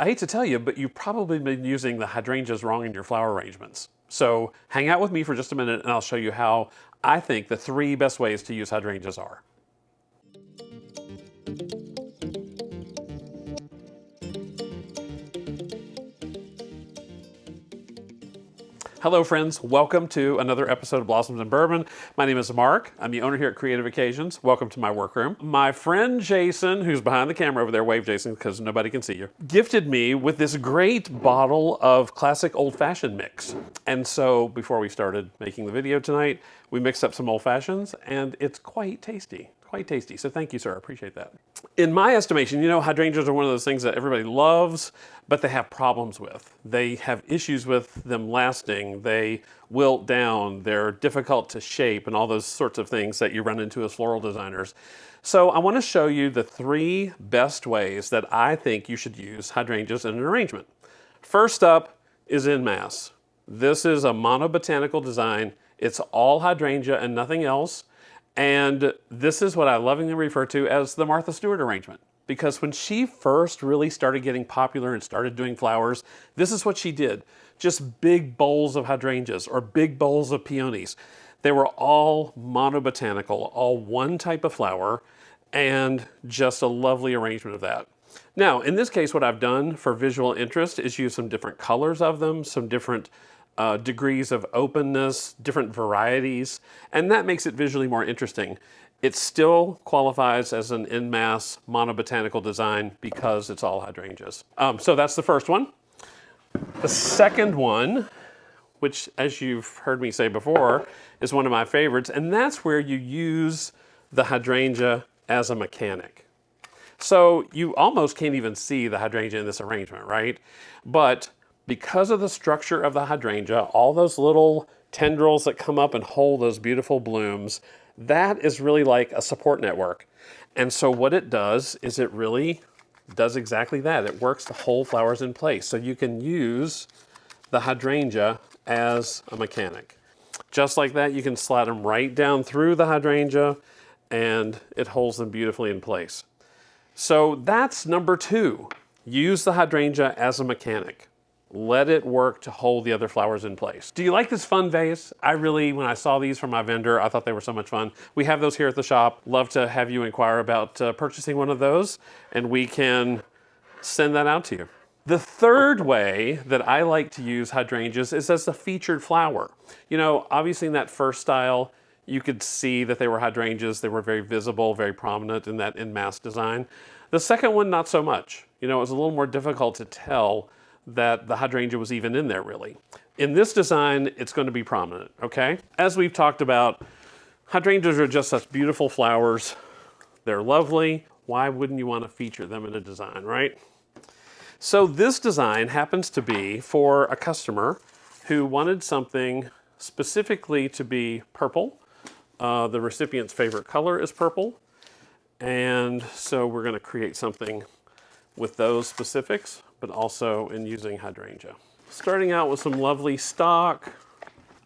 I hate to tell you, but you've probably been using the hydrangeas wrong in your flower arrangements. So hang out with me for just a minute and I'll show you how I think the 3 best ways to use hydrangeas are. Hello friends, welcome to another episode of Blossoms and Bourbon. My name is Mark, I'm the owner here at Creative Occasions. Welcome to my workroom. My friend Jason, who's behind the camera over there, wave Jason because nobody can see you, gifted me with this great bottle of classic old-fashioned mix. And so before we started making the video tonight, we mixed up some old fashions and it's quite tasty. Quite tasty, so thank you, sir, I appreciate that. In my estimation, you know, hydrangeas are one of those things that everybody loves, but they have problems with. They have issues with them lasting, they wilt down, they're difficult to shape, and all those sorts of things that you run into as floral designers. So I want to show you the 3 best ways that I think you should use hydrangeas in an arrangement. First up is In Mass. This is a mono-botanical design. It's all hydrangea and nothing else. And this is what I lovingly refer to as the Martha Stewart arrangement. Because when she first really started getting popular and started doing flowers, this is what she did. Just big bowls of hydrangeas or big bowls of peonies. They were all mono-botanical, all one type of flower, and just a lovely arrangement of that. Now, in this case, what I've done for visual interest is use some different colors of them, some different degrees of openness, different varieties, and that makes it visually more interesting. It still qualifies as an in mass mono-botanical design because it's all hydrangeas. So that's the first one. The second one, which as you've heard me say before, is one of my favorites, and that's where you use the hydrangea as a mechanic. So you almost can't even see the hydrangea in this arrangement, right? But because of the structure of the hydrangea, all those little tendrils that come up and hold those beautiful blooms, that is really like a support network. And so what it does is it really does exactly that. It works to hold flowers in place. So you can use the hydrangea as a mechanic. Just like that, you can slide them right down through the hydrangea and it holds them beautifully in place. So that's number 2. Use the hydrangea as a mechanic. Let it work to hold the other flowers in place. Do you like this fun vase? I really, when I saw these from my vendor, I thought they were so much fun. We have those here at the shop. Love to have you inquire about purchasing one of those, and we can send that out to you. The third way that I like to use hydrangeas is as a featured flower. You know, obviously in that first style, you could see that they were hydrangeas. They were very visible, very prominent in that in mass design. The second one, not so much. You know, it was a little more difficult to tell that the hydrangea was even in there really. In this design, it's going to be prominent, okay? As we've talked about, hydrangeas are just such beautiful flowers. They're lovely. Why wouldn't you want to feature them in a design, right? So this design happens to be for a customer who wanted something specifically to be purple. The recipient's favorite color is purple. And so we're going to create something with those specifics, but also in using hydrangea. Starting out with some lovely stock.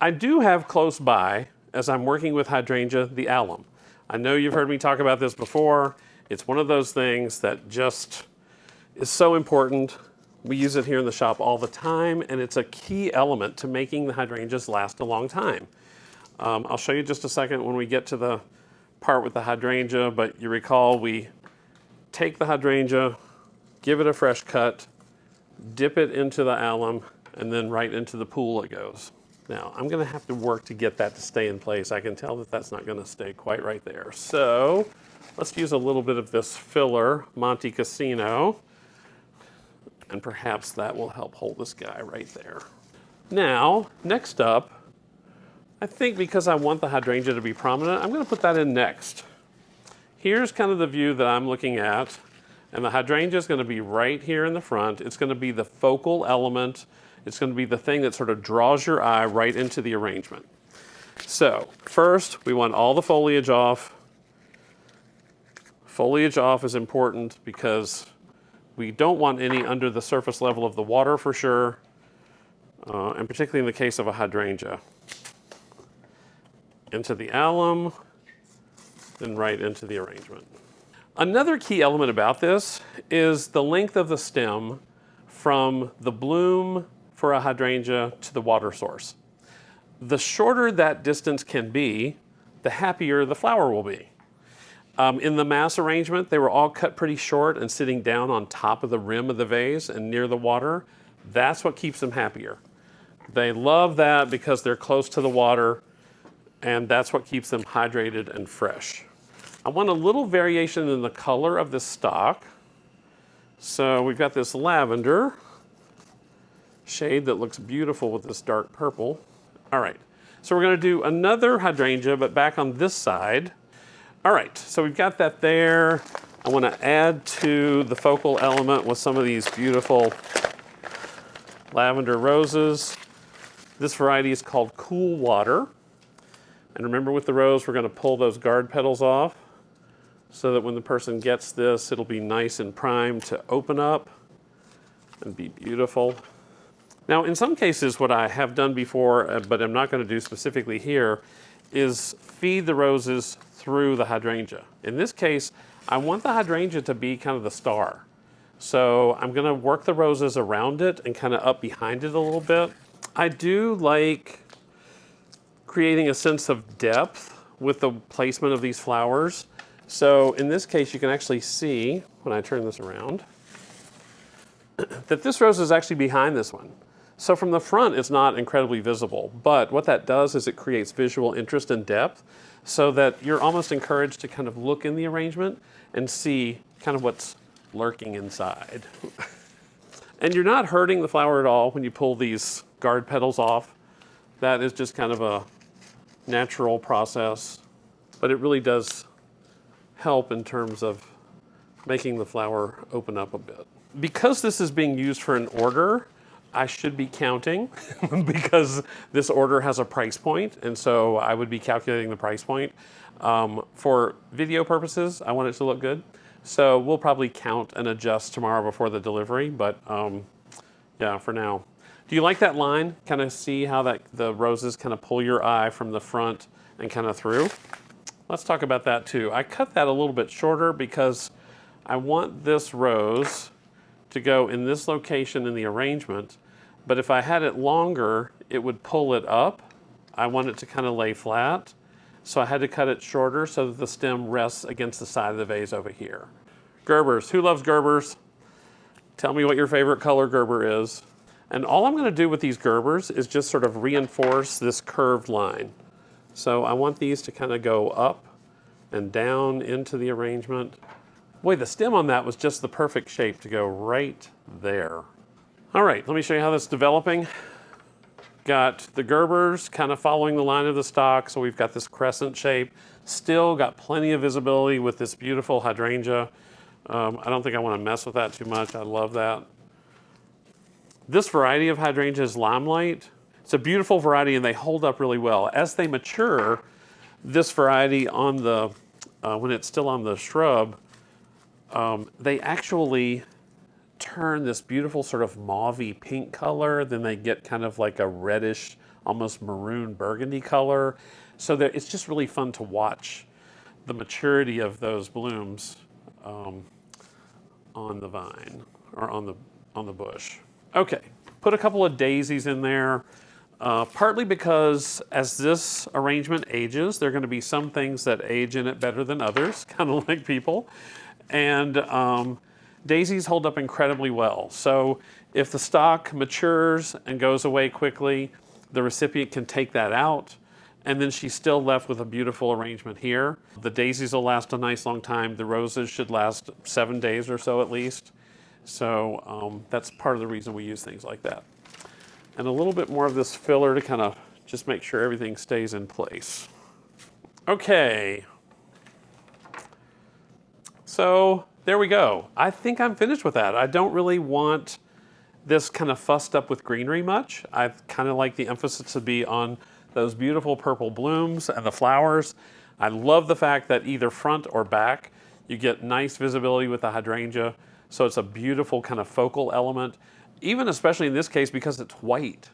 I do have close by, as I'm working with hydrangea, the alum. I know you've heard me talk about this before. It's one of those things that just is so important. We use it here in the shop all the time, and it's a key element to making the hydrangeas last a long time. I'll show you just a second when we get to the part with the hydrangea, but you recall we take the hydrangea, give it a fresh cut, dip it into the alum, and then right into the pool it goes. Now, I'm gonna have to work to get that to stay in place. I can tell that that's not gonna stay quite right there. So, let's use a little bit of this filler, Monte Cassino, and perhaps that will help hold this guy right there. Now, next up, I think because I want the hydrangea to be prominent, I'm gonna put that in next. Here's kind of the view that I'm looking at. And the hydrangea is going to be right here in the front. It's going to be the focal element. It's going to be the thing that sort of draws your eye right into the arrangement. So first, we want all the foliage off. Foliage off is important because we don't want any under the surface level of the water for sure, and particularly in the case of a hydrangea. Into the alum, then right into the arrangement. Another key element about this is the length of the stem from the bloom for a hydrangea to the water source. The shorter that distance can be, the happier the flower will be. In the mass arrangement, they were all cut pretty short and sitting down on top of the rim of the vase and near the water. That's what keeps them happier. They love that because they're close to the water, and that's what keeps them hydrated and fresh. I want a little variation in the color of the stock. So we've got this lavender shade that looks beautiful with this dark purple. All right, so we're gonna do another hydrangea, but back on this side. All right, so we've got that there. I wanna add to the focal element with some of these beautiful lavender roses. This variety is called Cool Water. And remember, with the rose, we're gonna pull those guard petals off so that when the person gets this, it'll be nice and primed to open up and be beautiful. Now, in some cases, what I have done before, but I'm not gonna do specifically here, is feed the roses through the hydrangea. In this case, I want the hydrangea to be kind of the star. So I'm gonna work the roses around it and kind of up behind it a little bit. I do like creating a sense of depth with the placement of these flowers. So in this case, you can actually see, when I turn this around, that this rose is actually behind this one. So from the front, it's not incredibly visible, but what that does is it creates visual interest and depth so that you're almost encouraged to kind of look in the arrangement and see kind of what's lurking inside. And you're not hurting the flower at all when you pull these guard petals off. That is just kind of a natural process, but it really does help in terms of making the flower open up a bit. Because this is being used for an order, I should be counting because this order has a price point, and so I would be calculating the price point. For video purposes, I want it to look good. So we'll probably count and adjust tomorrow before the delivery, but yeah, for now. Do you like that line? Kind of see how the roses kind of pull your eye from the front and kind of through? Let's talk about that too. I cut that a little bit shorter because I want this rose to go in this location in the arrangement, but if I had it longer, it would pull it up. I want it to kind of lay flat. So I had to cut it shorter so that the stem rests against the side of the vase over here. Gerbers, who loves Gerbers? Tell me what your favorite color Gerber is. And all I'm gonna do with these Gerbers is just sort of reinforce this curved line. So I want these to kind of go up and down into the arrangement. Boy, the stem on that was just the perfect shape to go right there. All right, let me show you how that's developing. Got the Gerbers kind of following the line of the stalk, so we've got this crescent shape. Still got plenty of visibility with this beautiful hydrangea. I don't think I want to mess with that too much. I love that. This variety of hydrangea is Limelight. It's a beautiful variety and they hold up really well. As they mature, this variety on the, when it's still on the shrub, they actually turn this beautiful sort of mauve-y pink color, then they get kind of like a reddish, almost maroon burgundy color. So it's just really fun to watch the maturity of those blooms on the vine or on the bush. Okay, put a couple of daisies in there, partly because as this arrangement ages, there are going to be some things that age in it better than others, kind of like people. And daisies hold up incredibly well. So if the stalk matures and goes away quickly, the recipient can take that out, and then she's still left with a beautiful arrangement here. The daisies will last a nice long time. The roses should last 7 days or so at least. So that's part of the reason we use things like that. And a little bit more of this filler to kind of just make sure everything stays in place. Okay. So there we go. I think I'm finished with that. I don't really want this kind of fussed up with greenery much. I kind of like the emphasis to be on those beautiful purple blooms and the flowers. I love the fact that either front or back, you get nice visibility with the hydrangea. So it's a beautiful kind of focal element, even especially in this case because it's white.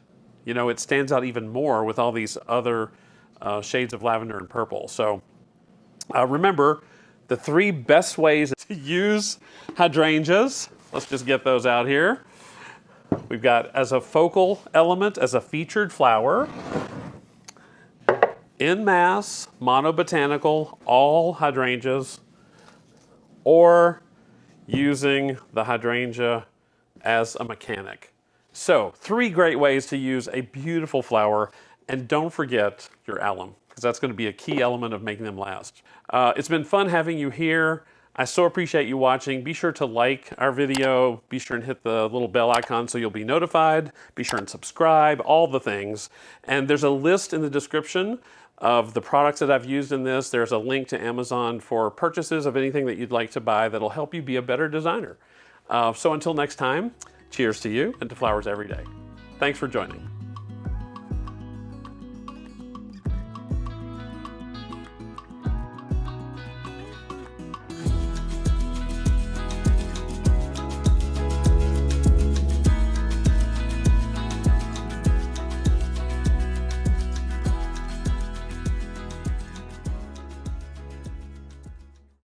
You know, it stands out even more with all these other shades of lavender and purple. So remember, the 3 best ways to use hydrangeas, let's just get those out here. We've got as a focal element, as a featured flower, in mass, mono-botanical, all hydrangeas, or using the hydrangea as a mechanic. So 3 great ways to use a beautiful flower, and don't forget your alum, because that's going to be a key element of making them last. It's been fun having you here. I so appreciate you watching. Be sure to like our video. Be sure and hit the little bell icon so you'll be notified. Be sure and subscribe, all the things. And there's a list in the description of the products that I've used in this. There's a link to Amazon for purchases of anything that you'd like to buy that'll help you be a better designer. So until next time, cheers to you and to flowers every day. Thanks for joining.